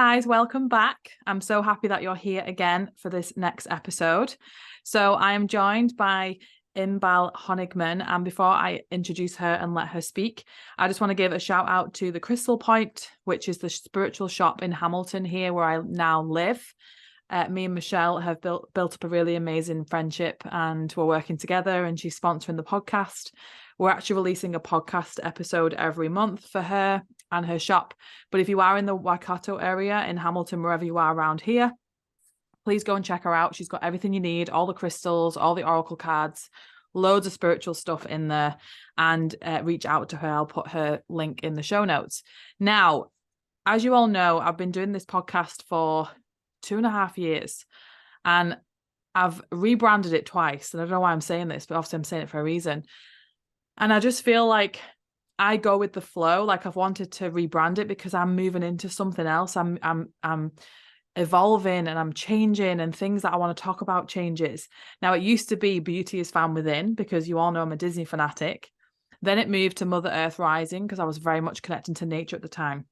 guys, welcome back. I'm so happy that you're here again for this next episode. So I am joined by Inbaal Honigman, and before I introduce her and let her speak, I just want to give a shout out to the Crystal Point, which is the spiritual shop in Hamilton here where I now live. Me and Michelle have built up a really amazing friendship, and we're working together, and she's sponsoring the podcast. We're actually releasing a podcast episode every month for her and her shop. But if you are in the Waikato area in Hamilton, wherever you are around here, please go and check her out. She's got everything you need, all the crystals, all the oracle cards, loads of spiritual stuff in there, and reach out to her. I'll put her link in the show notes. Now, as you all know, I've been doing this podcast for 2.5 years, and I've rebranded it twice. And I don't know why I'm saying this, but obviously I'm saying it for a reason. And I just feel like I go with the flow. Like I've wanted to rebrand it because I'm moving into something else. I'm evolving and I'm changing, and things that I want to talk about changes. Now, it used to be Beauty is Found Within, because you all know I'm a Disney fanatic. Then it moved to Mother Earth Rising because I was very much connecting to nature at the time.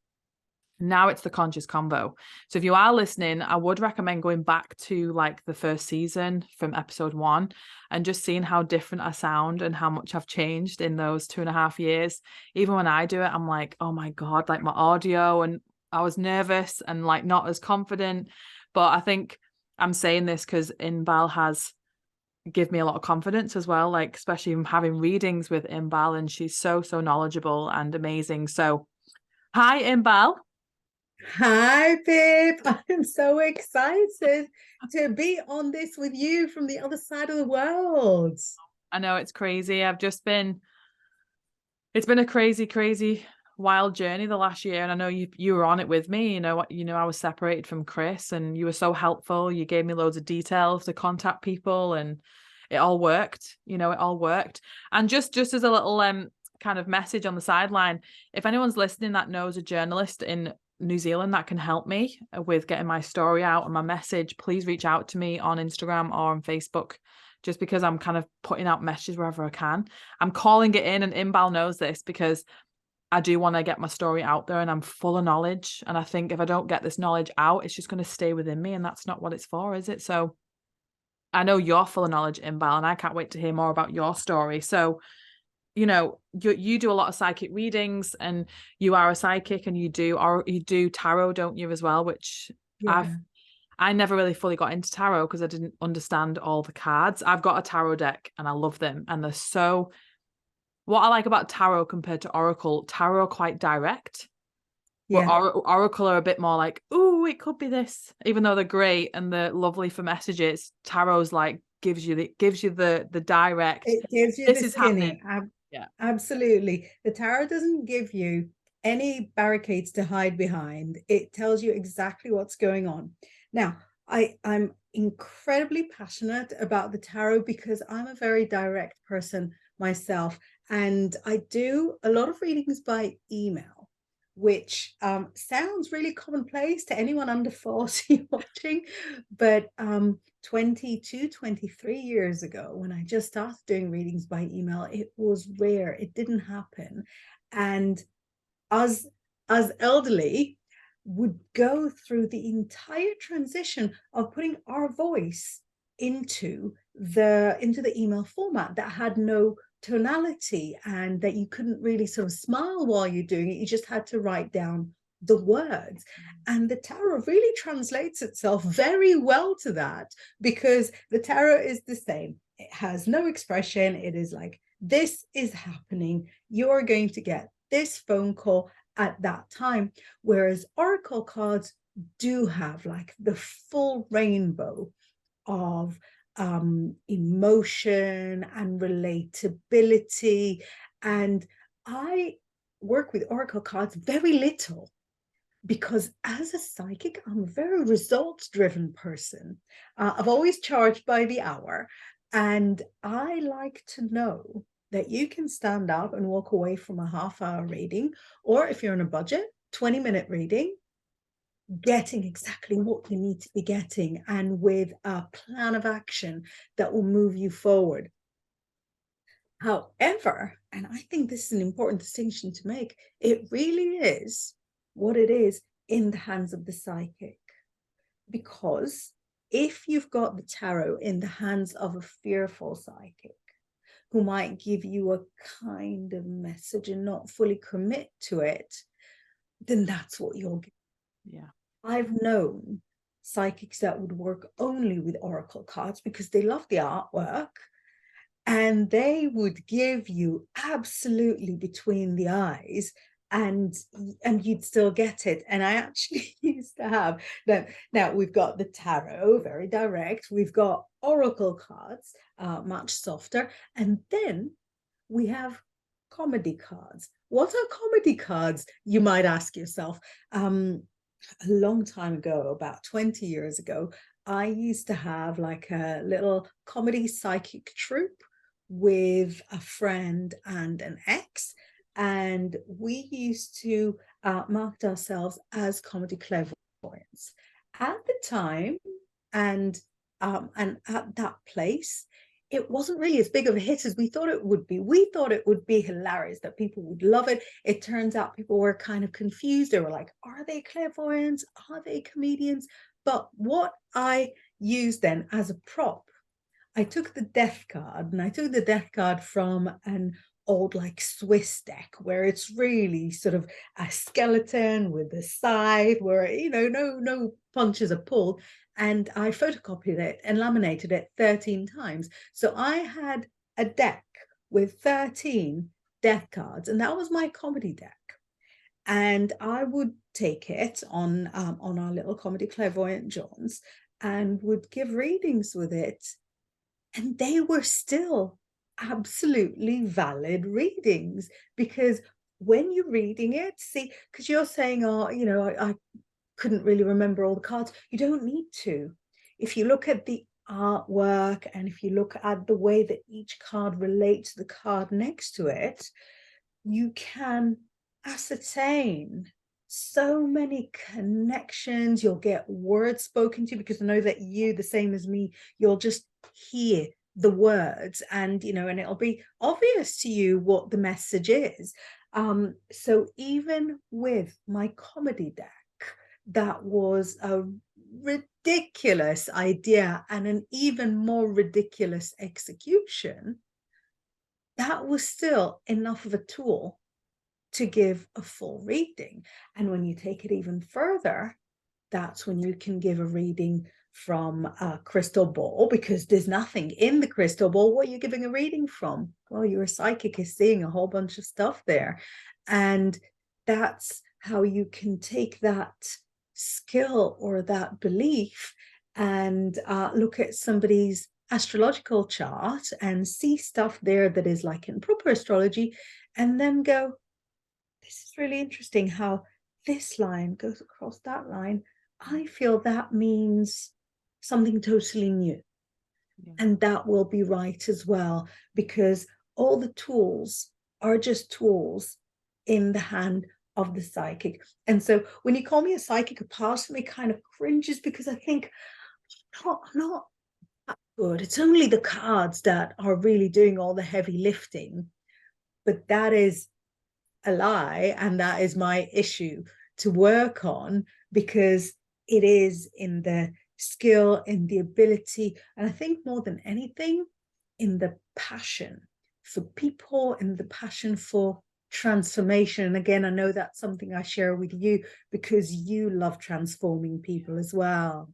Now it's the Conscious Convo. So if you are listening, I would recommend going back to like the first season from episode 1 and just seeing how different I sound and how much I've changed in those 2.5 years. Even when I do it, I'm like, oh my God, like my audio, and I was nervous and like not as confident. But I think I'm saying this because Inbaal has given me a lot of confidence as well, like especially having readings with Inbaal, and she's so knowledgeable and amazing. So hi, Inbaal. Hi, Pip. I'm so excited to be on this with you from the other side of the world. I know it's crazy. It's been a crazy wild journey the last year, and I know you were on it with me. I was separated from Chris, and you were so helpful. You gave me loads of details to contact people, and it all worked. It all worked. And just as a little kind of message on the sideline, if anyone's listening that knows a journalist in New Zealand that can help me with getting my story out and my message, please reach out to me on Instagram or on Facebook, just because I'm kind of putting out messages wherever I can. I'm calling it in, and Inbaal knows this, because I do want to get my story out there, and I'm full of knowledge. And I think if I don't get this knowledge out, it's just going to stay within me, and that's not what it's for, is it? So I know you're full of knowledge, Inbaal, and I can't wait to hear more about your story. So you do a lot of psychic readings, and you are a psychic, and you do tarot, don't you, as well, which Yeah. I never really fully got into tarot because I didn't understand all the cards. I've got a tarot deck and I love them, and what I like about tarot compared to oracle, tarot are quite direct, but Yeah. oracle are a bit more like, oh, it could be this, even though they're great and they're lovely for messages. Tarot's like gives you the direct, It gives you this the is happening. skinny. Yeah. Absolutely. The tarot doesn't give you any barricades to hide behind. It tells you exactly what's going on. Now, I'm incredibly passionate about the tarot because I'm a very direct person myself, and I do a lot of readings by email, which sounds really commonplace to anyone under 40 watching, but 22, 23 years ago, when I just started doing readings by email, it was rare. It didn't happen. And us as elderly would go through the entire transition of putting our voice into the email format that had no tonality, and that you couldn't really sort of smile while you're doing it. You just had to write down the words. And the tarot really translates itself very well to that, because the tarot is the same. It has no expression. It is like, this is happening. You're going to get this phone call at that time. Whereas oracle cards do have like the full rainbow of emotion and relatability. And I work with oracle cards very little, because as a psychic, I'm a very results driven person. I've always charged by the hour, and I like to know that you can stand up and walk away from a half-hour reading, or if you're on a budget, 20-minute reading, getting exactly what you need to be getting, and with a plan of action that will move you forward. However, and I think this is an important distinction to make, it really is what it is in the hands of the psychic. Because if you've got the tarot in the hands of a fearful psychic who might give you a kind of message and not fully commit to it, then that's what you'll get. Yeah. I've known psychics that would work only with oracle cards because they love the artwork, and they would give you absolutely between the eyes, and you'd still get it. And I actually used to have that. Now we've got the tarot, very direct. We've got oracle cards, much softer, and then we have comedy cards. What are comedy cards, you might ask yourself? A long time ago, about 20 years ago, I used to have like a little comedy psychic troupe with a friend and an ex, and we used to market ourselves as comedy clairvoyants at the time. And at that place, it wasn't really as big of a hit as we thought it would be. We thought it would be hilarious, that people would love it. It turns out people were kind of confused. They were like, are they clairvoyants? Are they comedians? But what I used then as a prop, I took the death card, and I took the death card from an old like Swiss deck where it's really sort of a skeleton with a scythe where, you know, no punches are pulled. And I photocopied it and laminated it 13 times. So I had a deck with 13 death cards, and that was my comedy deck. And I would take it on our little comedy clairvoyant Johns and would give readings with it. And they were still absolutely valid readings, because when you're reading it, see, because you're saying, oh, you know, I couldn't really remember all the cards. You don't need to. If you look at the artwork, and if you look at the way that each card relates to the card next to it, you can ascertain so many connections. You'll get words spoken to you, because I know that you, the same as me, you'll just hear the words, and you know, and it'll be obvious to you what the message is. So even with my comedy deck, that was a ridiculous idea and an even more ridiculous execution, that was still enough of a tool to give a full reading. And when you take it even further, that's when you can give a reading from a crystal ball, because there's nothing in the crystal ball. What are you giving a reading from? Well, your psychic is seeing a whole bunch of stuff there. And that's how you can take that skill or that belief and look at somebody's astrological chart and see stuff there that is like in proper astrology, and then go, this is really interesting how this line goes across that line. I feel that means something totally new. Yeah. And that will be right as well, because all the tools are just tools in the hand of the psychic. And so when you call me a psychic, a part of me kind of cringes, because I think, I'm not that good. It's only the cards that are really doing all the heavy lifting. But that is a lie, and that is my issue to work on, because it is in the skill, in the ability, and I think more than anything, in the passion for people, in the passion for transformation. And again, I know that's something I share with you, because you love transforming people as well.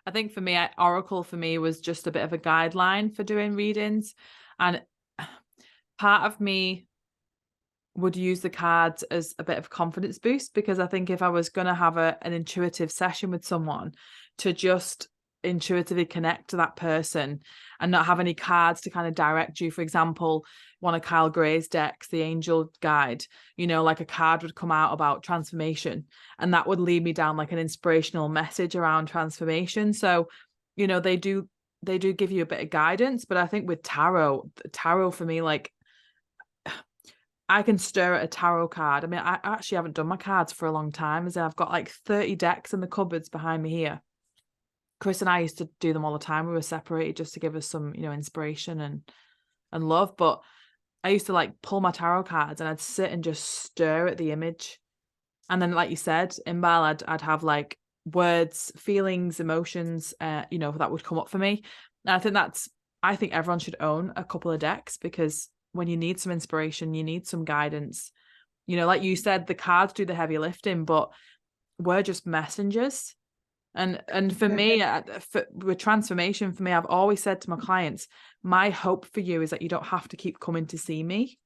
I think for me, Oracle for me was just a bit of a guideline for doing readings, and part of me would use the cards as a bit of confidence boost, because I think if I was going to have an intuitive session with someone, to just intuitively connect to that person and not have any cards to kind of direct you. For example, one of Kyle Gray's decks, the Angel Guide, you know, like a card would come out about transformation, and that would lead me down like an inspirational message around transformation. So, you know, they do give you a bit of guidance, but I think with tarot for me, like, I can stare at a tarot card. I mean, I actually haven't done my cards for a long time, as I've got like 30 decks in the cupboards behind me here. Chris and I used to do them all the time. We were separated just to give us some, you know, inspiration and love. But I used to like pull my tarot cards, and I'd sit and just stare at the image And then, like you said, Inbal, I'd have like words, feelings, emotions, you know, that would come up for me. And I think everyone should own a couple of decks, because when you need some inspiration, you need some guidance. You know, like you said, the cards do the heavy lifting, but we're just messengers. And for me, with transformation, for me, I've always said to my clients, my hope for you is that you don't have to keep coming to see me.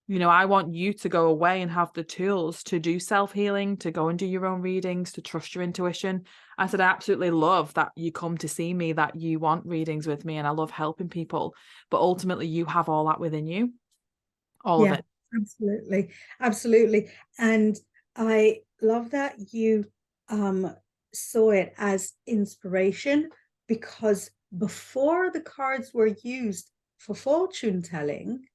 You know, I want you to go away and have the tools to do self-healing, to go and do your own readings, to trust your intuition. I said, I absolutely love that you come to see me, that you want readings with me, and I love helping people. But ultimately, you have all that within you, all of Yeah, it. absolutely. Absolutely. And I love that you saw it as inspiration, because before the cards were used for fortune telling,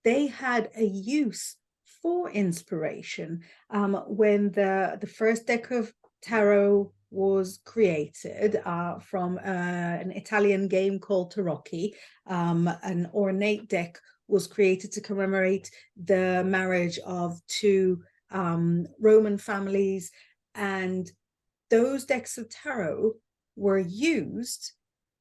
they had a use for inspiration. When the first deck of tarot was created from an Italian game called Tarocchi, an ornate deck was created to commemorate the marriage of two Roman families, and those decks of tarot were used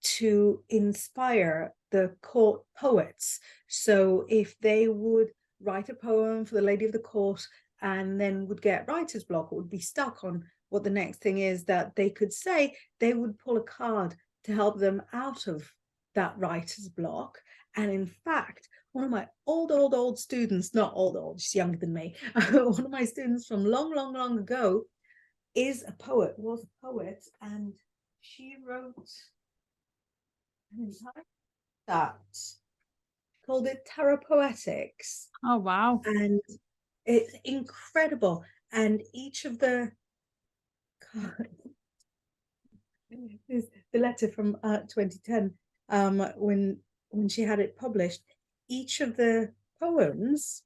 to inspire the court poets. So if they would write a poem for the lady of the court and then would get writer's block, or would be stuck on what the next thing is that they could say, they would pull a card to help them out of that writer's block. And in fact, one of my old students, not old, she's younger than me, one of my students from long ago was a poet, and she wrote an entire that called it Tarot Poetics, Oh, wow. and it's incredible. And each of the is the letter from 2010, when she had it published. Each of the poems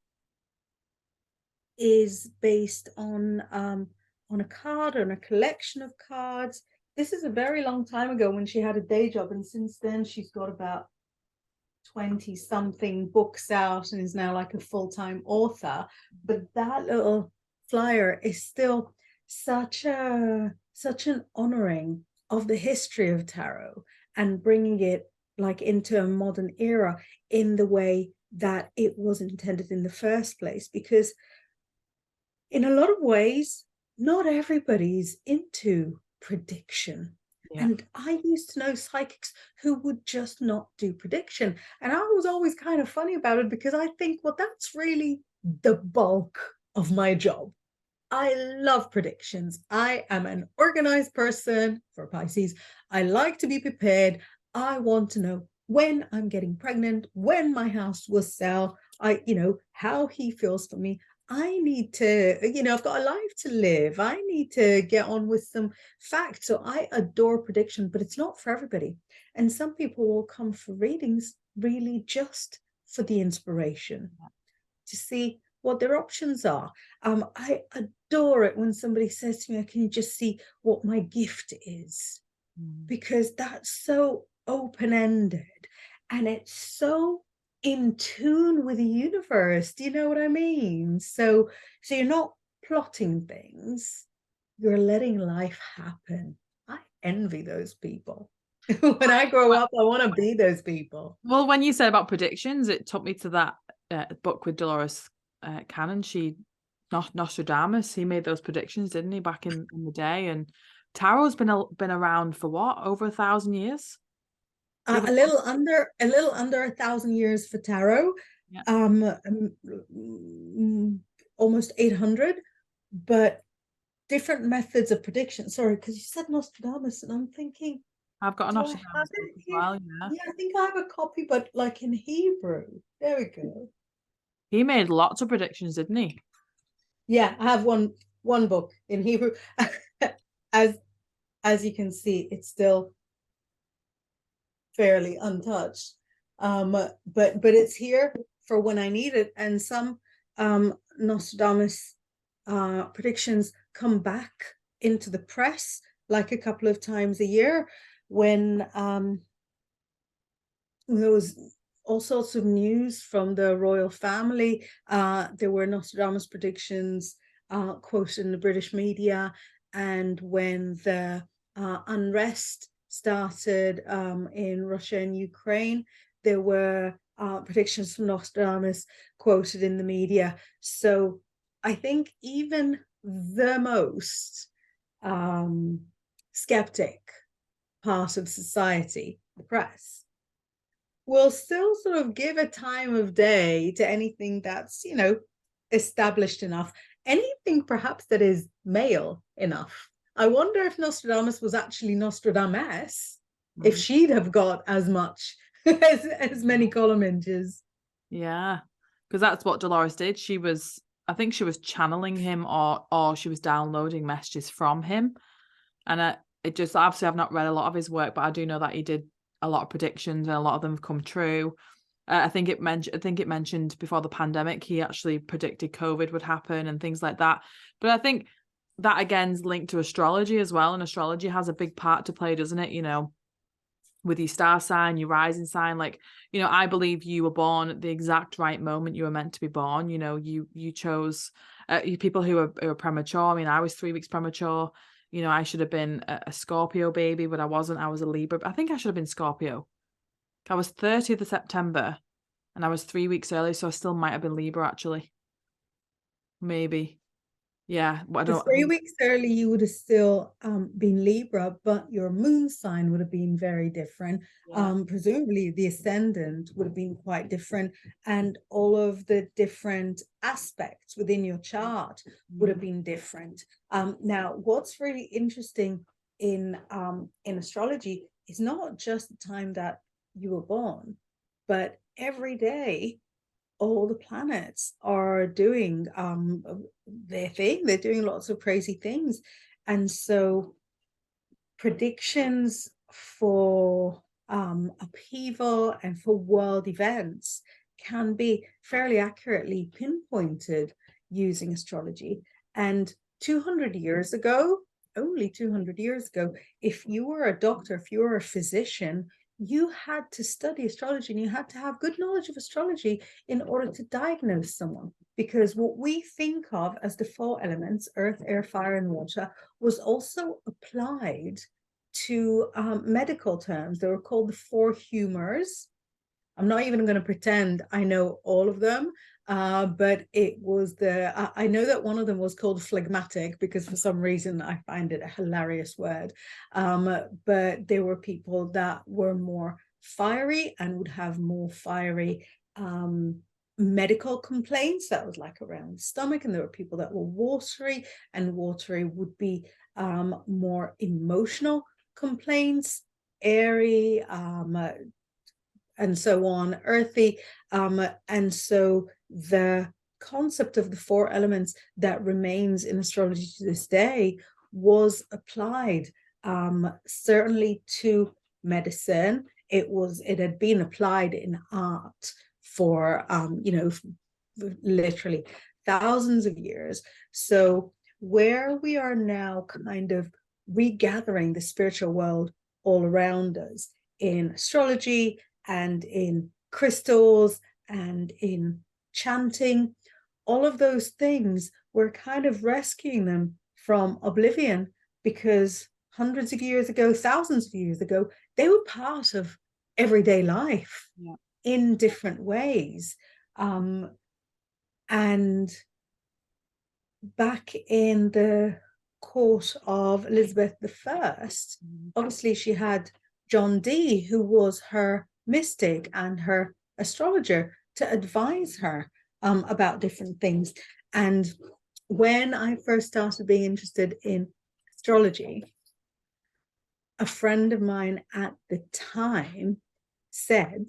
is based on a card, on a collection of cards. This is a very long time ago when she had a day job, and since then she's got about 20 something books out and is now like a full-time author. But that little flyer is still such an honoring of the history of tarot, and bringing it like into a modern era in the way that it was intended in the first place. Because in a lot of ways, not everybody's into prediction. Yeah. And I used to know psychics who would just not do prediction. And I was always kind of funny about it, because I think, well, that's really the bulk of my job. I love predictions. I am an organized person for Pisces. I like to be prepared. I want to know when I'm getting pregnant, when my house will sell, how he feels for me. I need to, I've got a life to live. I need to get on with some facts. So I adore prediction, but it's not for everybody. And some people will come for readings really just for the inspiration, to see what their options are. I adore it when somebody says to me, can you just see what my gift is? Because that's so open-ended, and it's so in tune with the universe. Do you know what I mean? So you're not plotting things, you're letting life happen. I envy those people. When I grow up, I want to be those people. Well, when you said about predictions, it took me to that book with Dolores Cannon. Nostradamus, he made those predictions, didn't he, back in the day? And tarot's been around for what, over 1,000 years? A little under 1,000 years for tarot. Yeah. Almost 800, but different methods of prediction. Sorry, because you said Nostradamus, and I'm thinking, I've got a do I have Nostradamus book it as here? well, yeah. Yeah, I think I have a copy, but like in Hebrew. There we go. He made lots of predictions, didn't he? Yeah, I have one book in Hebrew. As you can see, it's still fairly untouched. But it's here for when I need it. And some Nostradamus predictions come back into the press like a couple of times a year, when there was all sorts of news from the royal family. There were Nostradamus predictions quoted in the British media, and when the unrest started in Russia and Ukraine, there were predictions from Nostradamus quoted in the media. So I think even the most skeptic part of society, the press, will still sort of give a time of day to anything that's, you know, established enough, anything perhaps that is male enough. I wonder if Nostradamus was actually Nostradamus, if she'd have got as much as many column inches. Yeah, because that's what Dolores did. I think she was channeling him, or she was downloading messages from him. And it just, obviously I've not read a lot of his work, but I do know that he did a lot of predictions and a lot of them have come true. I think it mentioned before the pandemic, he actually predicted COVID would happen and things like that. But I think that again's linked to astrology as well. And astrology has a big part to play, doesn't it? You know, with your star sign, your rising sign, like, you know, I believe you were born at the exact right moment you were meant to be born. You know, you chose you people who are premature. I mean, I was 3 weeks premature. You know, I should have been a Scorpio baby, but I wasn't. I was a Libra. I think I should have been Scorpio. I was 30th of September and I was 3 weeks early, so I still might have been Libra actually. Maybe. Yeah. I The don't, I 3 weeks early, you would have still been Libra, but your moon sign would have been very different. yeah. Presumably, the ascendant would have been quite different, and all of the different aspects within your chart would have been different. Now, what's really interesting in astrology is not just the time that you were born, but every day all the planets are doing their thing. They're doing lots of crazy things. And so predictions for upheaval and for world events can be fairly accurately pinpointed using astrology. And 200 years ago, only 200 years ago, if you were a doctor, if you were a physician, you had to study astrology and you had to have good knowledge of astrology in order to diagnose someone, because what we think of as the four elements, earth, air, fire, and water, was also applied to medical terms. They were called the four humors. I'm not even going to pretend I know all of them, but it was I know that one of them was called phlegmatic because for some reason I find it a hilarious word. But there were people that were more fiery and would have more fiery medical complaints. That was like around the stomach. And there were people that were watery, and watery would be more emotional complaints, airy, and so on, earthy. And so the concept of the four elements that remains in astrology to this day was applied certainly to medicine. It had been applied in art for literally thousands of years. So where we are now kind of regathering the spiritual world all around us in astrology and in crystals and in chanting, all of those things, we're kind of rescuing them from oblivion, because hundreds of years ago, thousands of years ago, they were part of everyday life in different ways. And back in the court of Elizabeth I, obviously she had John Dee, who was her mystic and her astrologer, to advise her about different things. And when I first started being interested in astrology, a friend of mine at the time said,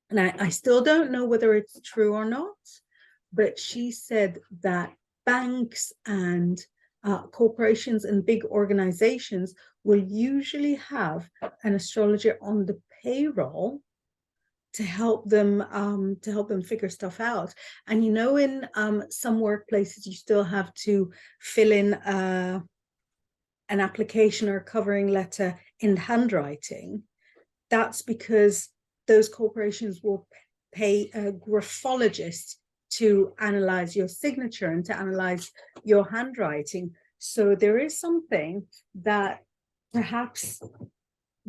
and I still don't know whether it's true or not, but she said that banks and corporations and big organizations will usually have an astrologer on the payroll to help them figure stuff out. And you know, in some workplaces, you still have to fill in an application or covering letter in handwriting. That's because those corporations will pay a graphologist to analyze your signature and to analyze your handwriting. So there is something that perhaps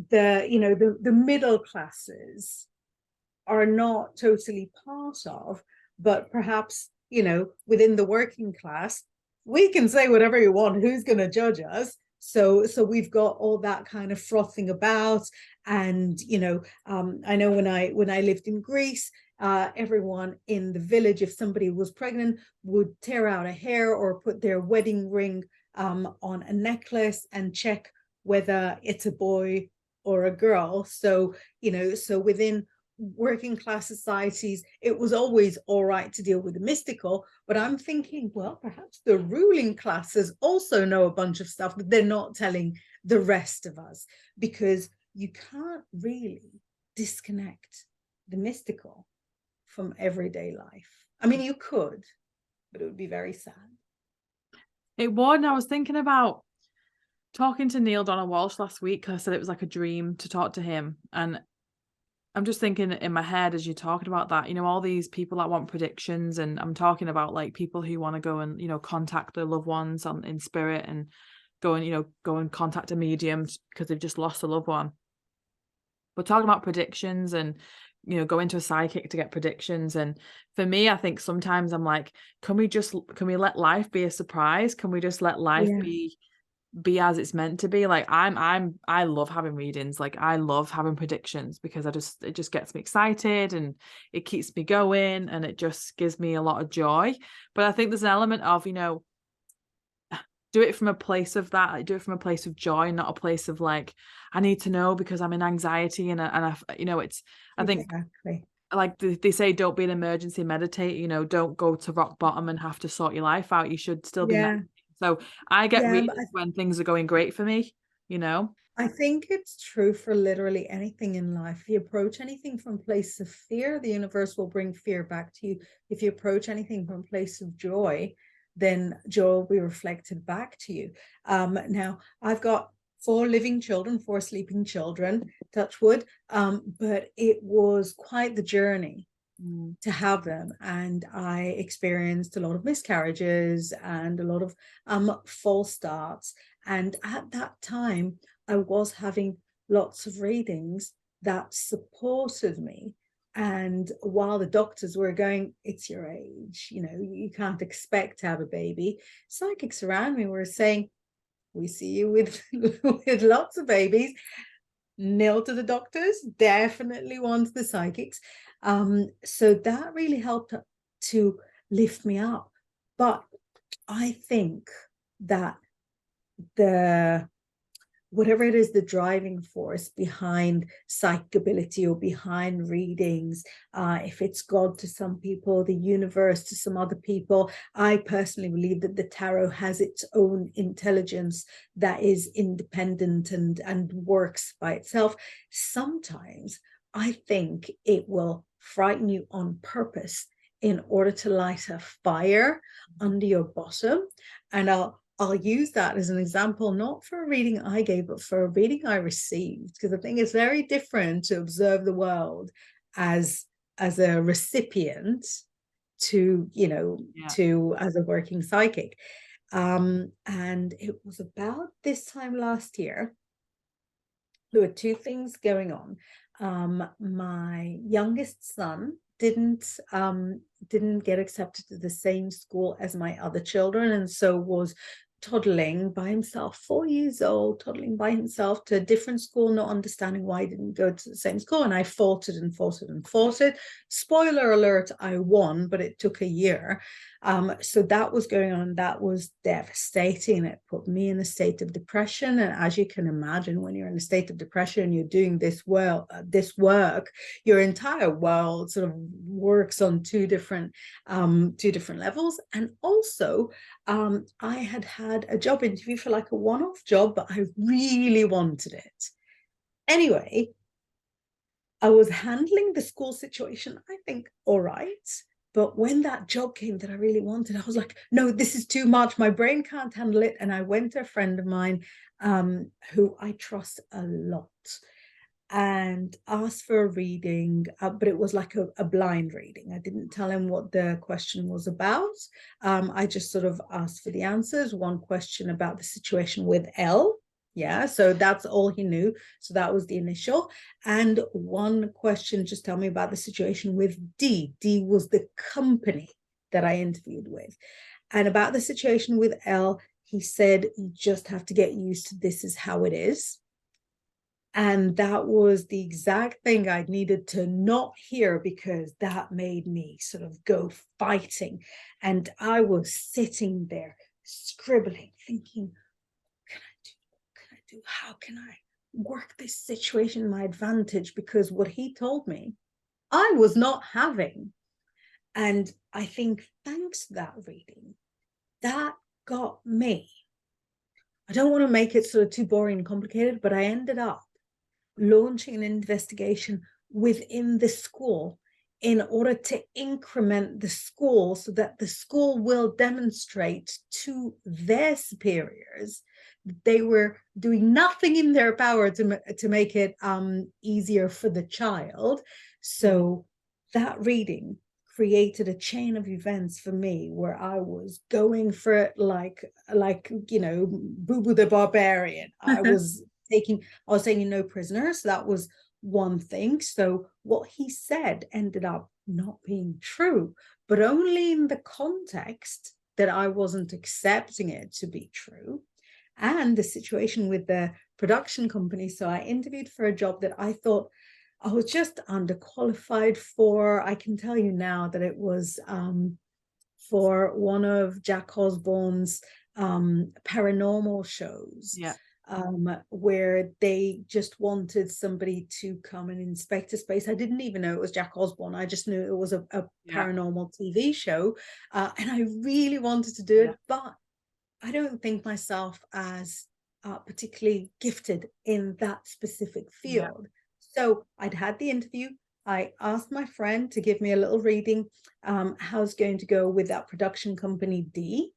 the middle classes are not totally part of, but perhaps, within the working class, we can say whatever you want. Who's going to judge us? So we've got all that kind of frothing about. And, I know when I lived in Greece, everyone in the village, if somebody was pregnant, would tear out a hair or put their wedding ring on a necklace and check whether it's a boy or a girl. So, so within working class societies, it was always all right to deal with the mystical. But I'm thinking, well, perhaps the ruling classes also know a bunch of stuff that they're not telling the rest of us, because you can't really disconnect the mystical from everyday life. I mean, you could, but it would be very sad. It would. And I was thinking about talking to Neil Donald Walsh last week, because I said it was like a dream to talk to him. And I'm just thinking in my head as you're talking about that, all these people that want predictions, and I'm talking about like people who want to go and, contact their loved ones in spirit, and go and contact a medium because they've just lost a loved one. But talking about predictions and, go into a psychic to get predictions. And for me, I think sometimes I'm like, can we let life be a surprise? Can we just let life be as it's meant to be? Like I love having readings. Like I love having predictions, because it just gets me excited and it keeps me going and it just gives me a lot of joy. But I think there's an element of, do it from a place of that. I do it from a place of joy, not a place of like, I need to know because I'm in anxiety and I it's, I think exactly. Like they say, don't be an emergency meditate, don't go to rock bottom and have to sort your life out. You should still be meditating. So I get readings when things are going great for me, I think it's true for literally anything in life. If you approach anything from a place of fear, the universe will bring fear back to you. If you approach anything from a place of joy, then joy will be reflected back to you. Now, I've got 4 living children, 4 sleeping children, touch wood, but it was quite the journey to have them. And I experienced a lot of miscarriages and a lot of false starts. And at that time, I was having lots of readings that supported me. And while the doctors were going, it's your age, you can't expect to have a baby, psychics around me were saying, we see you with with lots of babies. Nil to the doctors, definitely one to the psychics. So that really helped to lift me up. But I think that whatever it is, the driving force behind psychic ability or behind readings, if it's God to some people, the universe to some other people, I personally believe that the tarot has its own intelligence that is independent and works by itself. Sometimes I think it will frighten you on purpose in order to light a fire under your bottom. And I'll use that as an example, not for a reading I gave, but for a reading I received, because I think it's very different to observe the world as a recipient to, to as a working psychic. And it was about this time last year. There were 2 things going on. My youngest son didn't get accepted to the same school as my other children, and so was toddling by himself, 4 years old, toddling by himself to a different school, not understanding why he didn't go to the same school. And I fought it and fought it and fought it. Spoiler alert, I won, but it took a year. So that was going on. That was devastating. It put me in a state of depression. And as you can imagine, when you're in a state of depression, you're doing this work, your entire world sort of works on two different levels. And also, I had a job interview for like a one-off job, but I really wanted it. Anyway, I was handling the school situation, I think, all right. But when that job came that I really wanted, I was like, no, this is too much. My brain can't handle it. And I went to a friend of mine who I trust a lot. and asked for a reading, but it was like a blind reading. I didn't tell him what the question was about. I just sort of asked for the answers. One question about the situation with L. Yeah, so that's all he knew. So that was the initial. And one question, just tell me about the situation with D. D was the company that I interviewed with. And about the situation with L, he said, you just have to get used to this is how it is. And that was the exact thing I needed to not hear, because that made me sort of go fighting. And I was sitting there scribbling, thinking, what can I do? What can I do? How can I work this situation in my advantage? Because what he told me, I was not having. And I think thanks to that reading, that got me. I don't want to make it sort of too boring and complicated, but I ended up launching an investigation within the school in order to increment the school so that the school will demonstrate to their superiors they were doing nothing in their power to make it easier for the child. So that reading created a chain of events for me where I was going for it like you know, Boo Boo the Barbarian. I was taking no prisoners. So that was one thing. So what he said ended up not being true, but only in the context that I wasn't accepting it to be true. And the situation with the production company. So I interviewed for a job that I thought I was just underqualified for. I can tell you now that it was for one of Jack Osborne's paranormal shows. Yeah. Where they just wanted somebody to come and inspect a space. I didn't even know it was Jack Osborne. I just knew it was a paranormal TV show. And I really wanted to do it, but I don't think myself as particularly gifted in that specific field. So I'd had the interview. I asked my friend to give me a little reading, how it's going to go with that production company D.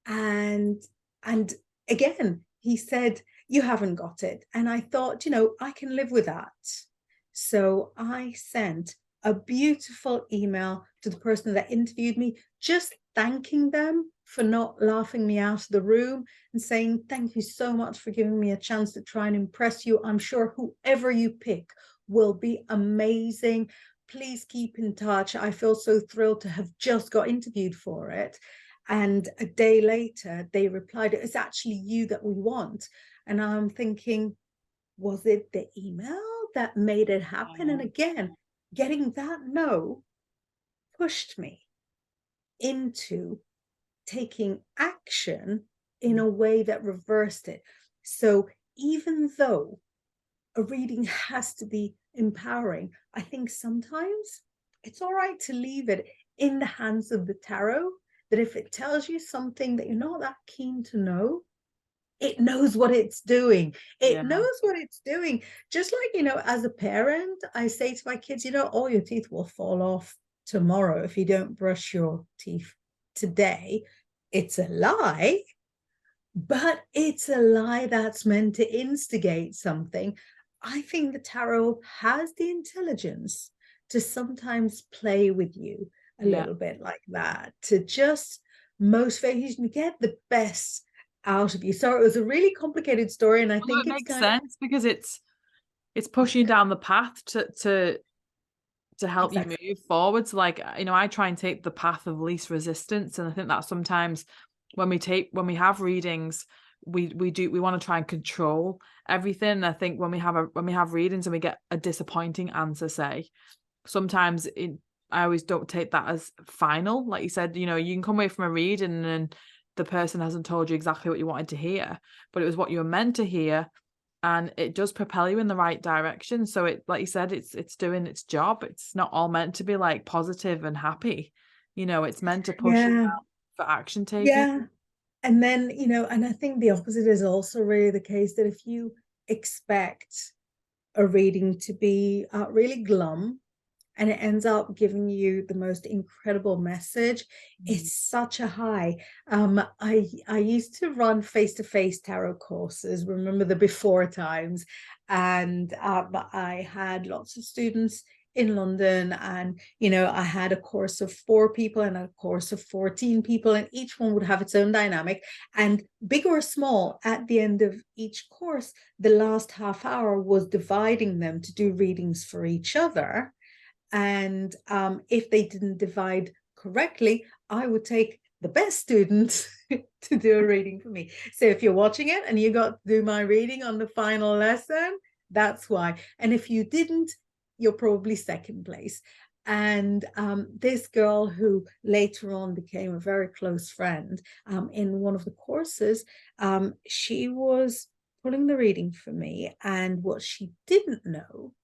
And again, he said, you haven't got it. And I thought, you know, I can live with that. So I sent a beautiful email to the person that interviewed me, just thanking them for not laughing me out of the room and saying, thank you so much for giving me a chance to try and impress you. I'm sure whoever you pick will be amazing. Please keep in touch. I feel so thrilled to have just got interviewed for it. And a day later, they replied, it's actually you that we want. And I'm thinking, was it the email that made it happen? And again, getting that no pushed me into taking action in a way that reversed it. So even though a reading has to be empowering, I think sometimes it's all right to leave it in the hands of the tarot, that if it tells you something that you're not that keen to know, it knows what it's doing. It knows what it's doing. Just like, you know, as a parent, I say to my kids, you know, all your teeth will fall off tomorrow if you don't brush your teeth today. It's a lie, but it's a lie that's meant to instigate something. I think the tarot has the intelligence to sometimes play with you a little bit like that, to just motivate you to get the best out of you. So it was a really complicated story, and I think it it's makes sense because it's pushing down the path to help you move forward. So like, you know, I try and take the path of least resistance, and I think that sometimes when we have readings, we want to try and control everything. And I think when we have readings and we get a disappointing answer, say, sometimes I always don't take that as final. Like you said, you know, you can come away from a reading and the person hasn't told you exactly what you wanted to hear, but it was what you were meant to hear, and it does propel you in the right direction. So it, like you said, it's doing its job. It's not all meant to be like positive and happy, you know, it's meant to push you out for action taking. And then, you know, and I think the opposite is also really the case, that if you expect a reading to be really glum and it ends up giving you the most incredible message. It's such a high. I used to run face-to-face tarot courses, remember the before times, and I had lots of students in London, and I had a course of 4 people and a course of 14 people, and each one would have its own dynamic. And big or small, at the end of each course, the last half hour was dividing them to do readings for each other. And if they didn't divide correctly, I would take the best students to do a reading for me. So if you're watching it and you got to do my reading on the final lesson, that's why. And if you didn't, you're probably second place. And this girl, who later on became a very close friend, in one of the courses, she was pulling the reading for me. And what she didn't know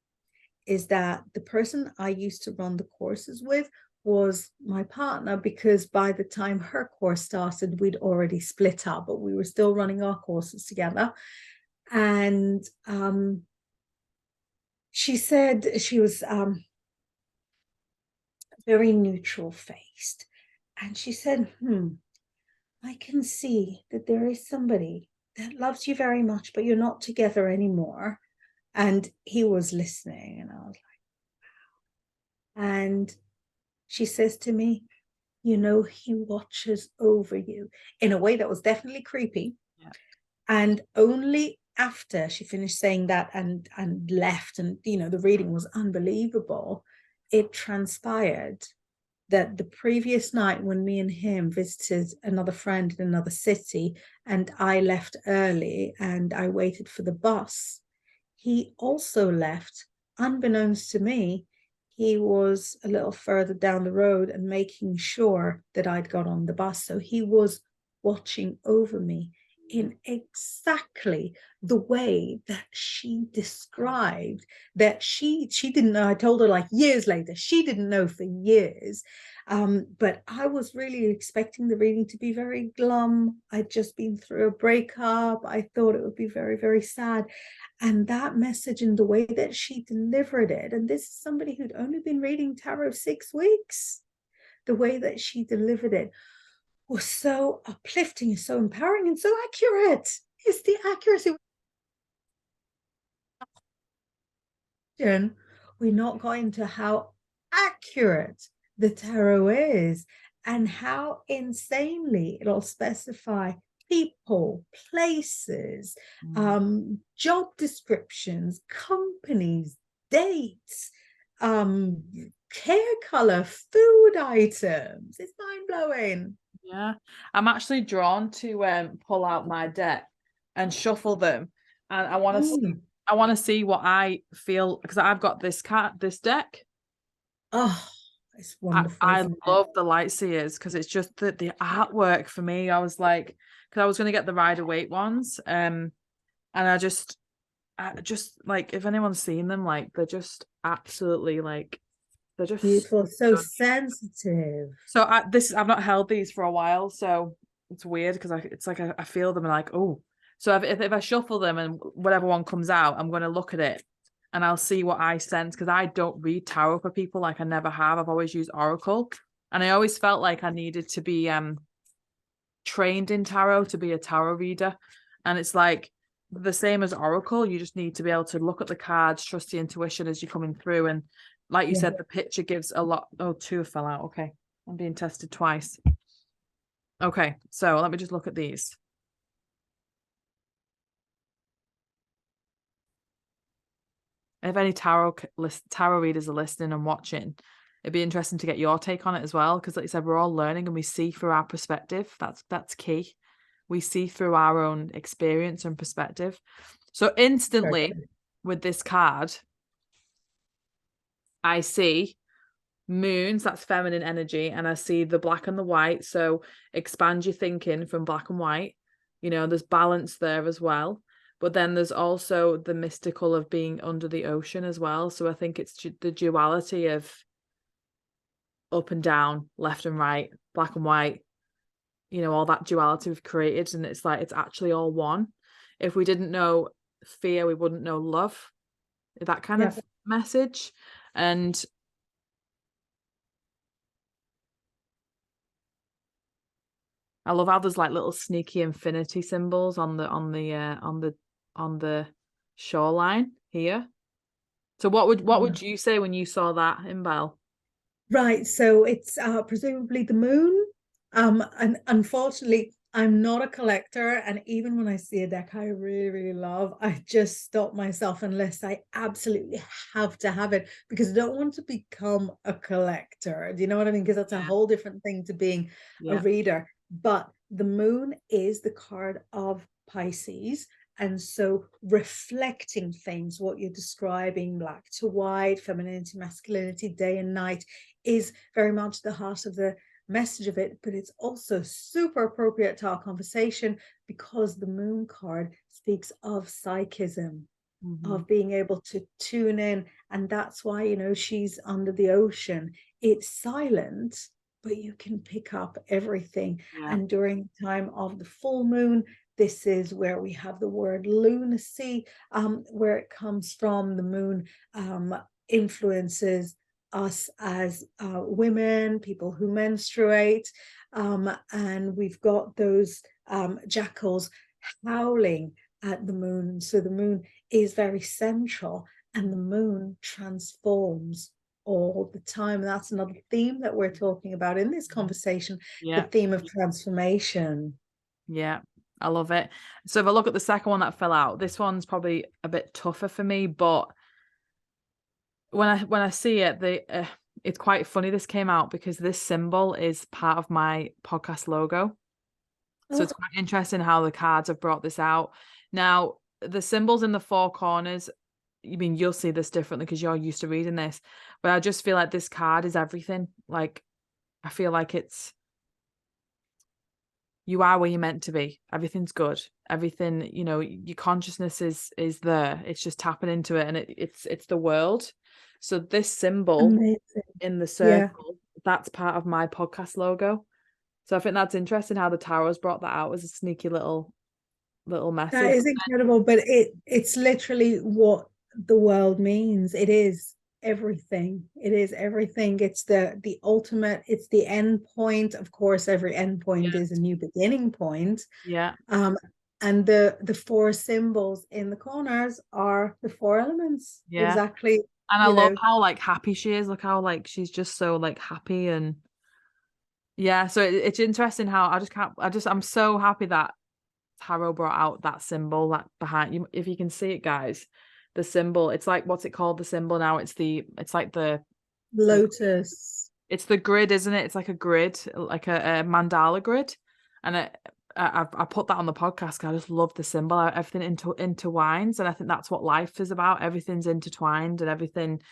is that the person I used to run the courses with was my partner, because by the time her course started, we'd already split up, but we were still running our courses together. And she said she was very neutral faced. And she said, I can see that there is somebody that loves you very much, but you're not together anymore. And he was listening, and I was like, and she says to me, he watches over you, in a way that was definitely creepy. Yeah. And only after she finished saying that and left, and the reading was unbelievable, it transpired that the previous night, when me and him visited another friend in another city, and I left early and I waited for the bus, he also left, unbeknownst to me. He was a little further down the road and making sure that I'd got on the bus. So he was watching over me in exactly the way that she described. That she didn't know. I told her like years later, she didn't know for years. But I was really expecting the reading to be very glum. I'd just been through a breakup. I thought it would be very, very sad. And that message, and the way that she delivered it, and this is somebody who'd only been reading tarot 6 weeks, the way that she delivered it was so uplifting, so empowering, and so accurate. It's the accuracy. We're not going to how accurate the tarot is, and how insanely it'll specify people, places, job descriptions, companies, dates, hair color, food items. It's mind-blowing. Yeah, I'm actually drawn to pull out my deck and shuffle them, and I want to see what I feel, because I've got this deck. Oh, it's wonderful. I love the Lightseers, because it's just the artwork for me. I was like, because I was going to get the Rider-Waite ones, and I just like, if anyone's seen them, like, they're just absolutely like, they're just beautiful, so sensitive. So I've not held these for a while, so it's weird, because it's like I feel them and like, oh. So if I shuffle them and whatever one comes out, I'm going to look at it and I'll see what I sense, because I don't read tarot for people, like I never have. I've always used Oracle, and I always felt like I needed to be trained in tarot to be a tarot reader. And it's like the same as Oracle. You just need to be able to look at the cards, trust the intuition as you're coming through, and like you said, the picture gives a lot. Oh, 2 fell out. Okay. I'm being tested twice. Okay. So let me just look at these. If any tarot readers are listening and watching, it'd be interesting to get your take on it as well. Because like you said, we're all learning and we see through our perspective. That's key. We see through our own experience and perspective. So instantly with this card, I see moons, that's feminine energy, and I see the black and the white. So expand your thinking from black and white. There's balance there as well. But then there's also the mystical of being under the ocean as well. So I think it's the duality of up and down, left and right, black and white, all that duality we've created. And it's like, it's actually all one. If we didn't know fear, we wouldn't know love. That kind of message. And I love how there's like little sneaky infinity symbols on the shoreline here. So what would you say when you saw that, Inbal? Right, so it's presumably the moon. And unfortunately, I'm not a collector, and even when I see a deck I really, really love, I just stop myself unless I absolutely have to have it, because I don't want to become a collector. Do you know what I mean? Because that's a Yeah. whole different thing to being a Yeah. reader. But the moon is the card of Pisces. And so reflecting things, what you're describing, black to white, femininity, masculinity, day and night, is very much the heart of the message of it, but it's also super appropriate to our conversation because the moon card speaks of psychism, Mm-hmm. of being able to tune in. And that's why, she's under the ocean. It's silent, but you can pick up everything. Yeah. And during the time of the full moon, this is where we have the word lunacy, where it comes from. The moon influences us as women, people who menstruate, and we've got those jackals howling at the moon. So the moon is very central, and the moon transforms all the time. And that's another theme that we're talking about in this conversation, the Yeah. theme of transformation. Yeah. I love it. So if I look at the second one that fell out, this one's probably a bit tougher for me, but when I see it, it's quite funny this came out because this symbol is part of my podcast logo. So it's Oh, quite interesting how the cards have brought this out. Now, the symbols in the four corners, I mean, you'll see this differently because you're used to reading this, but I just feel like this card is everything. Like, I feel like you are where you're meant to be. Everything's good. Everything, your consciousness is there. It's just tapping into it, and it's the world. So this symbol amazing. in the Yeah. circle, that's part of my podcast logo. So I think that's interesting how the tarot's brought that out as a sneaky little That message. is incredible, but it's literally what the world means. It is everything. It is everything. It's the ultimate, it's the end point. Of course, every end point Yeah, is a new beginning point. yeah, Um, and the four symbols in the corners are the four elements. yeah. Exactly, And I you love know. how like happy she is. Look how like she's just so like happy and yeah. So it's interesting how I just can't. I'm so happy that tarot brought out that symbol that behind you. If you can see it, guys, the symbol. It's like what's it called? The symbol now. It's like the Lotus. it's the grid, isn't it? It's like a grid, like a mandala grid, and I put that on the podcast because I just love the symbol. Everything intertwines, and I think that's what life is about. Everything's intertwined, and everything.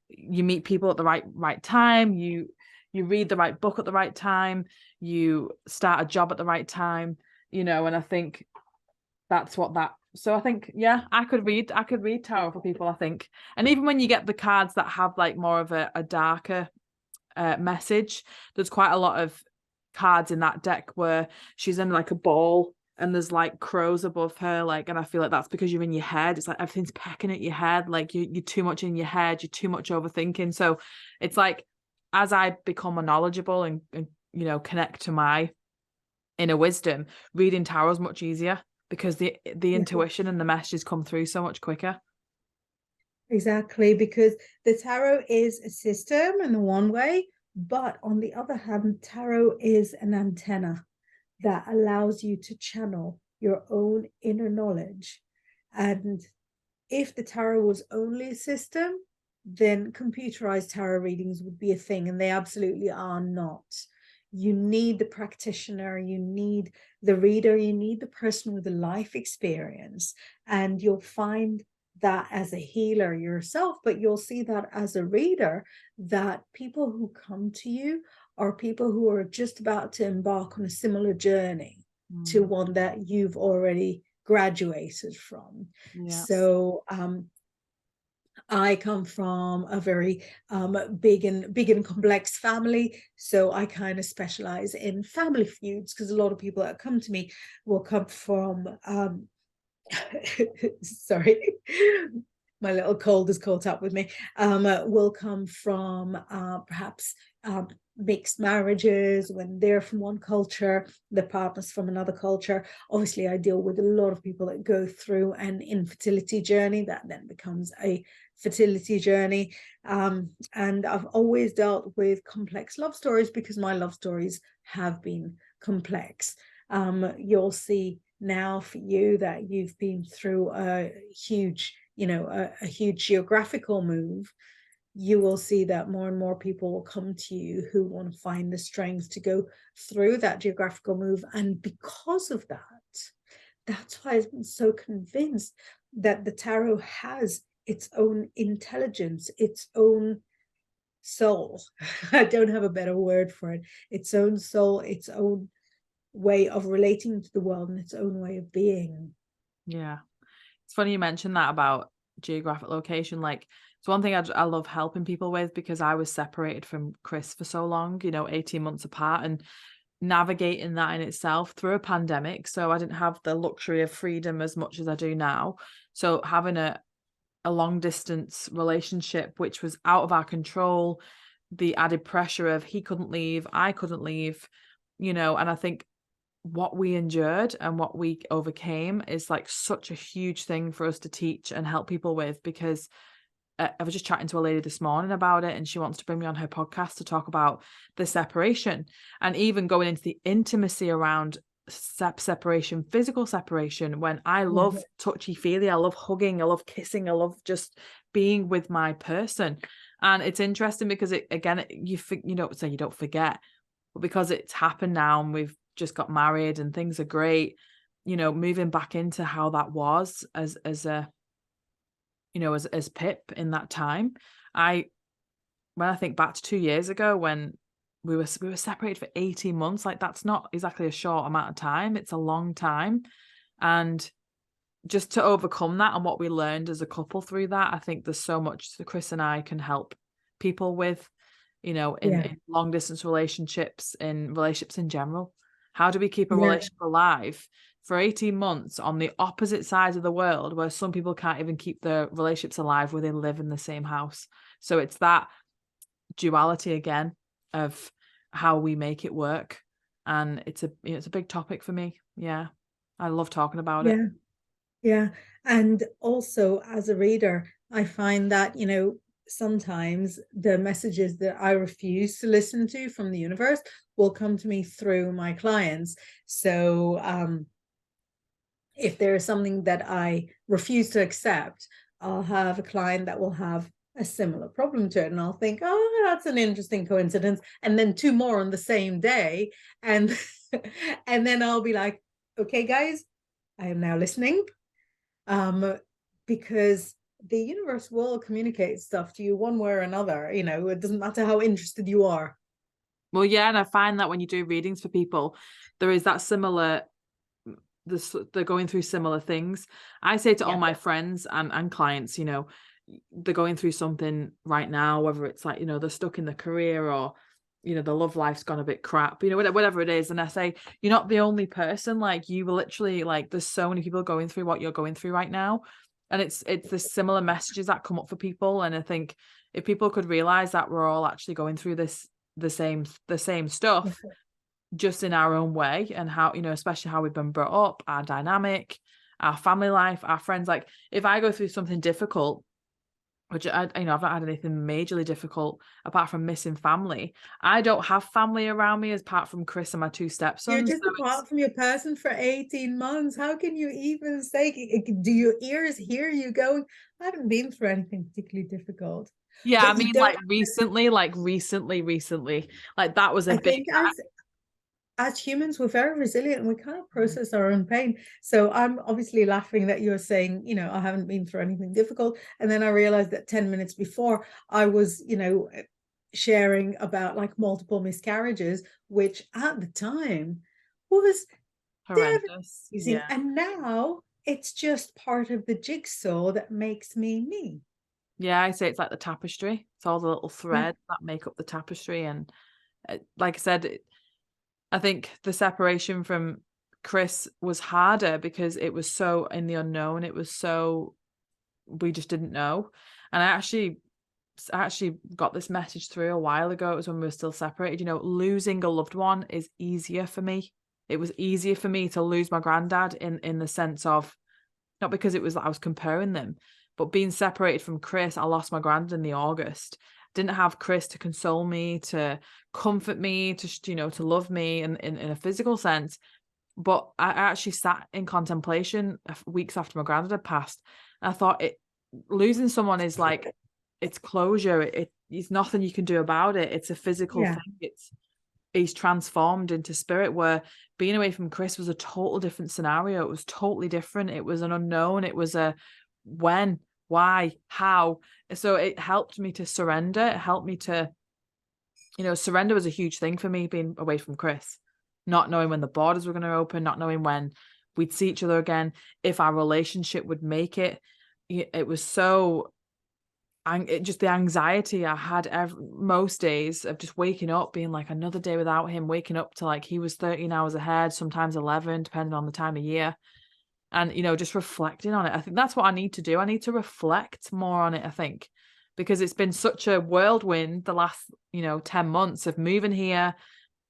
You meet people at the right time. You read the right book at the right time. You start a job at the right time. And I think that's what that. So I think, yeah, I could read tarot for people. I think, and even when you get the cards that have like more of a darker message. There's quite a lot of cards in that deck where she's in like a ball and there's like crows above her, like, and I feel like that's because you're in your head. It's like everything's pecking at your head, like you're too much in your head, you're too much overthinking. So it's like as I become more knowledgeable and connect to my inner wisdom, reading tarot is much easier because the Yeah. intuition and the messages come through so much quicker. Exactly, because the tarot is a system in the one way, but on the other hand, tarot is an antenna that allows you to channel your own inner knowledge. And if the tarot was only a system, then computerized tarot readings would be a thing, and they absolutely are not. You need the practitioner, you need the reader, you need the person with a life experience, and you'll find that as a healer yourself, but you'll see that as a reader, that people who come to you are people who are just about to embark on a similar journey to one that you've already graduated from. Yeah. So I come from a very big and complex family, so I kind of specialize in family feuds, because a lot of people that come to me will come from sorry, my little cold has caught up with me, will come from perhaps mixed marriages, when they're from one culture, the partner's from another culture. Obviously, I deal with a lot of people that go through an infertility journey that then becomes a fertility journey. And I've always dealt with complex love stories because my love stories have been complex. You'll see now for you that you've been through a huge, a huge geographical move. You will see that more and more people will come to you who want to find the strength to go through that geographical move. And because of that, that's why I've been so convinced that the tarot has its own intelligence, its own soul. I don't have a better word for it. Its own soul, its own way of relating to the world, and its own way of being. Yeah. It's funny you mentioned that about geographic location. Like, it's one thing I love helping people with, because I was separated from Chris for so long, 18 months apart, and navigating that in itself through a pandemic. So I didn't have the luxury of freedom as much as I do now. So having a long distance relationship, which was out of our control, the added pressure of he couldn't leave, I couldn't leave, and I think what we endured and what we overcame is like such a huge thing for us to teach and help people with, because I was just chatting to a lady this morning about it, and she wants to bring me on her podcast to talk about the separation, and even going into the intimacy around separation, physical separation, when I love touchy-feely, I love hugging, I love kissing, I love just being with my person. And it's interesting because you don't forget, but because it's happened now and we've just got married and things are great, moving back into how that was as Pip in that time. When I think back to 2 years ago, when we were separated for 18 months, like, that's not exactly a short amount of time, it's a long time. And just to overcome that and what we learned as a couple through that, I think there's so much that Chris and I can help people with, in long distance relationships, in relationships in general. How do we keep a relationship alive for 18 months on the opposite sides of the world, where some people can't even keep their relationships alive where they live in the same house? So it's that duality again of how we make it work. And it's a big topic for me. Yeah. I love talking about it. Yeah. And also, as a reader, I find that, sometimes the messages that I refuse to listen to from the universe will come to me through my clients. So if there is something that I refuse to accept, I'll have a client that will have a similar problem to it, and I'll think, oh, that's an interesting coincidence, and then two more on the same day, and and then I'll be like, okay, guys, I am now listening, because the universe will communicate stuff to you one way or another. It doesn't matter how interested you are. Well, yeah, and I find that when you do readings for people, there is that similar, they're going through similar things. I say to all my friends and clients, they're going through something right now, whether it's like, they're stuck in the career, or, the love life's gone a bit crap, whatever it is. And I say, you're not the only person. Like, you will literally, like, there's so many people going through what you're going through right now. And it's the similar messages that come up for people. And I think if people could realize that we're all actually going through the same stuff, just in our own way, and how, especially how we've been brought up, our dynamic, our family life, our friends. Like, if I go through something difficult, which I've not had anything majorly difficult apart from missing family. I don't have family around me apart from Chris and my two stepsons. You're just apart from your person for 18 months. How can you even say, do your ears hear you going, I haven't been through anything particularly difficult? Yeah, But I mean, like recently, like that was a I big... think as humans, we're very resilient and we kind of process our own pain. So I'm obviously laughing that you're saying, I haven't been through anything difficult. And then I realized that 10 minutes before I was, sharing about like multiple miscarriages, which at the time was horrendous. devastating. And now it's just part of the jigsaw that makes me me. Yeah, I say it's like the tapestry. It's all the little threads that make up the tapestry. And like I said, I think the separation from Chris was harder because it was so in the unknown. It was so, we just didn't know. And I actually I actually got this message through a while ago. It was when we were still separated. You know, losing a loved one is easier for me. It was easier for me to lose my granddad in the sense of, not because it was that I was comparing them, but being separated from Chris, I lost my granddad in the August. Didn't have Chris to console me, to comfort me, to, you know, to love me in a physical sense. But I actually sat in contemplation weeks after my granddad had passed. And I thought, losing someone is like, it's closure. It's nothing you can do about it. It's a physical thing. He's transformed into spirit, where being away from Chris was a total different scenario. It was totally different. It was an unknown. It was a when, why, how. So it helped me to surrender. It helped me to, you know, surrender was a huge thing for me, being away from Chris, not knowing when the borders were going to open, not knowing when we'd see each other again, if our relationship would make it. It was so, just the anxiety I had most days of just waking up, being like another day without him, waking up to like he was 13 hours ahead, sometimes 11, depending on the time of year. And, you know, just reflecting on it. I think that's what I need to do. I need to reflect more on it, I think, because it's been such a whirlwind the last, you know, 10 months of moving here,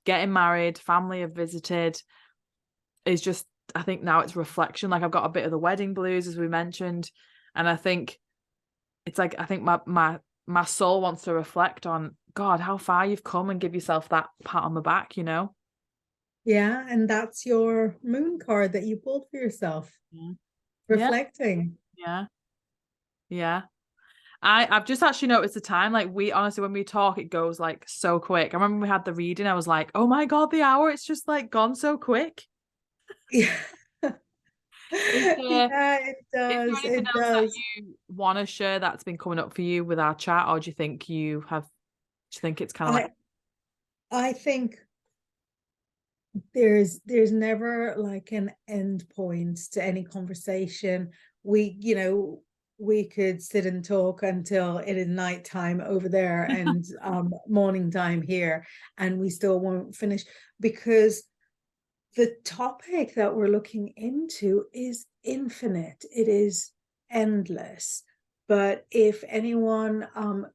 getting married, family have visited. Is just, I think now it's reflection. Like I've got a bit of the wedding blues, as we mentioned. And I think it's like, I think my soul wants to reflect on, God, how far you've come, and give yourself that pat on the back, you know? Yeah, and that's your moon card that you pulled for yourself. Yeah. Reflecting. Yeah. Yeah. I've just actually noticed the time. Like we honestly, when we talk, it goes like so quick. I remember when we had the reading, I was like, oh my God, the hour, it's just like gone so quick. Yeah. Is there, Yeah, it is there does. anything It else that does. you want to share that's been coming up for you with our chat, or do you think it's kind of like, I think there's never like an end point to any conversation. We could sit and talk until it is nighttime over there and morning time here, and we still won't finish, because the topic that we're looking into is infinite. It is endless. But if anyone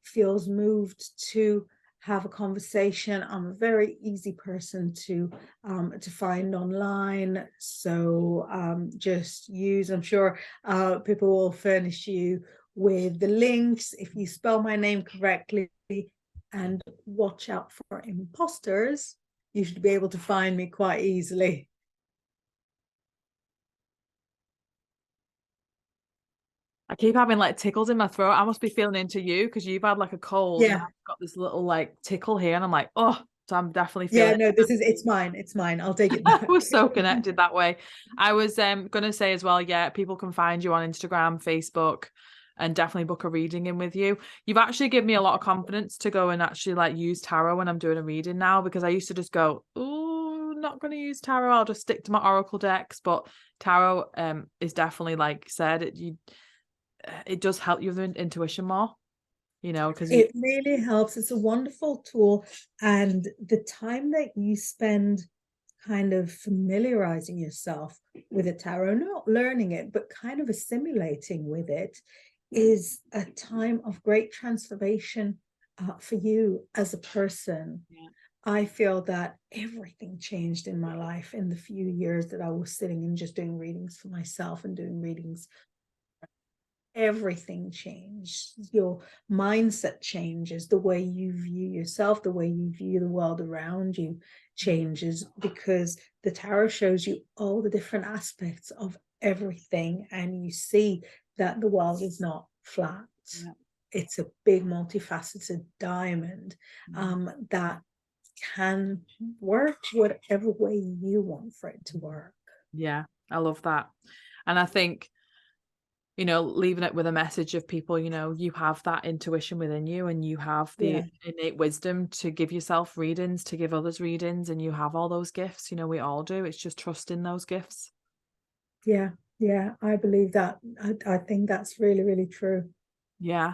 feels moved to have a conversation, I'm a very easy person to find online. So just use, I'm sure people will furnish you with the links if you spell my name correctly. And watch out for imposters. You should be able to find me quite easily. I keep having like tickles in my throat. I must be feeling into you because you've had like a cold and Yeah. I've got this little like tickle here, and I'm like, oh, so I'm definitely Yeah, feeling. no, it's mine. It's mine. I'll take it We're back. so connected that way. I was gonna say as well, yeah, people can find you on Instagram, Facebook, and definitely book a reading in with you. You've actually given me a lot of confidence to go and actually like use tarot when I'm doing a reading now, because I used to just go, oh, not gonna use tarot. I'll just stick to my oracle decks. But tarot is definitely, like said, it does help you with intuition more, you know, because It really helps. It's a wonderful tool. And the time that you spend kind of familiarizing yourself with a tarot, not learning it, but kind of assimilating with it, is a time of great transformation for you as a person. yeah. I feel that everything changed in my life in the few years that I was sitting and just doing readings for myself and doing readings. Everything changed. Your mindset changes. The way you view yourself, the way you view the world around you changes, because the tarot shows you all the different aspects of everything, and you see that the world is not flat. Yeah. It's a big multifaceted diamond that can work whatever way you want for it to work. Yeah, I love that. And I think, you know, leaving it with a message of people, you know, you have that intuition within you, and you have the innate wisdom to give yourself readings, to give others readings, and you have all those gifts. You know, we all do. It's just trusting those gifts. Yeah, I believe that. I think that's really, really true. Yeah,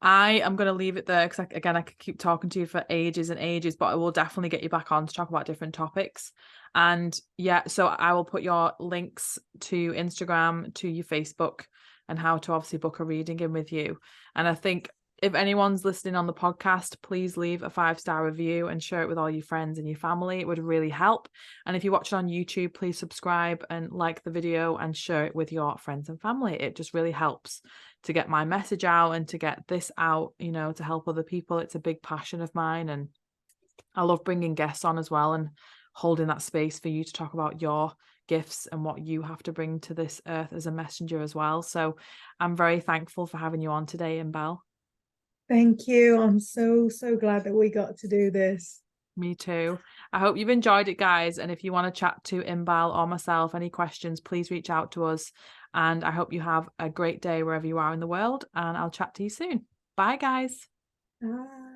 I am going to leave it there because, again, I could keep talking to you for ages and ages, but I will definitely get you back on to talk about different topics. And yeah, so I will put your links to Instagram, to your Facebook, and how to obviously book a reading in with you. And I think if anyone's listening on the podcast, please leave a 5-star review and share it with all your friends and your family. It would really help. And if you watch it on YouTube, please subscribe and like the video and share it with your friends and family. It just really helps to get my message out and to get this out, you know, to help other people. It's a big passion of mine, and I love bringing guests on as well and holding that space for you to talk about your gifts and what you have to bring to this earth as a messenger as well. So I'm very thankful for having you on today, Inbaal. Thank you. I'm so glad that we got to do this. Me too. I hope you've enjoyed it, guys. And if you want to chat to Inbaal or myself, any questions, please reach out to us. And I hope you have a great day wherever you are in the world. And I'll chat to you soon. Bye, guys. Bye.